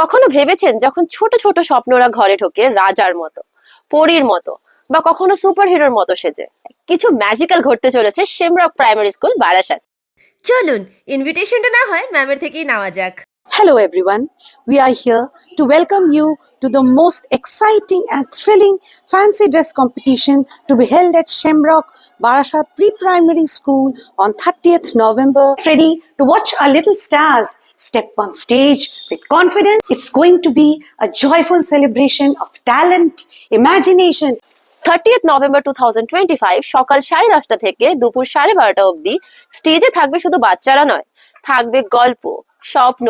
কখনো ভেবেছেন যখন ছোট ছোট স্বপ্নরা ঘরে ঢোকে রাজার মতো, পরীর মতো, বা কখনো সুপারহিরোর মতো সেজে কিছু ম্যাজিক্যাল ঘটতে চলেছে শেমরক প্রাইমারি স্কুল বারাসাত। চলুন ইনভিটেশনটা না হয় ম্যামের থেকেই নেওয়া যাক। Hello, everyone. We are here to welcome you to the most exciting and thrilling fancy dress competition to be held at Shemrock Barashat Pre-Primary School on 30th November. Ready to watch our little stars step on stage with confidence. It's going to be a joyful celebration of talent, imagination. 30th November 2025 সকাল 10:30 থেকে দুপুর 12:30 অবধি স্টেজে থাকবে শুধু বাচ্চারা নয়, থাকবে গল্প, স্বপ্ন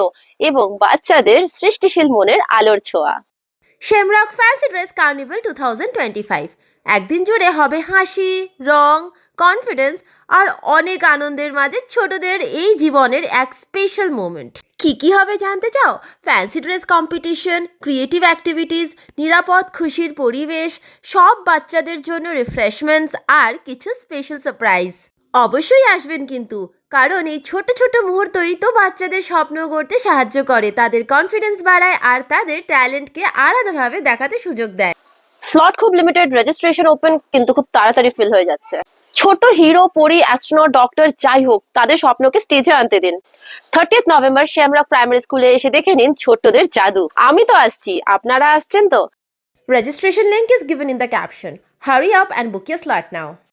এবং বাচ্চাদের সৃষ্টিশীল মনের আলোর ছোঁয়া। শেমরক ফ্যান্সি ড্রেস কার্নিভাল 2025 একদিন জুড়ে হবে হাসি, রং, কনফিডেন্স আর অনেক আনন্দের মাঝে ছোটদের এই জীবনের এক স্পেশাল মোমেন্ট। কি হবে জানতে চাও? Fancy dress competition, creative activities, নিরাপদ খুশির পরিবেশ, সব বাচ্চাদের জন্য রিফ্রেশমেন্টস আর কিছু স্পেশাল সারপ্রাইজ। অবশ্যই আসবেন কিন্তু, কারণ এই ছোট ছোট মুহূর্তই তো বাচ্চাদের স্বপ্ন গড়তে সাহায্য করে, তাদের কনফিডেন্স বাড়ায় আর তাদের ট্যালেন্টকে আলাদাভাবে দেখাতে সুযোগ দেয়। স্লট খুব লিমিটেড, রেজিস্ট্রেশন ওপেন, কিন্তু খুব তাড়াতাড়ি ফিল হয়ে যাচ্ছে। ছোট হিরো, পরি, অ্যাস্ট্রোনট, ডক্টর যাই হোক, তাদের স্বপ্নকে স্টেজে আনতে দিন। 30th নভেম্বর শেমরক প্রাইমারি স্কুলে এসে দেখে নিন ছোটদের জাদু। আমি তো আসছি, আপনারা আসছেন তো? Registration link is given in the caption. Hurry up and book your slot now.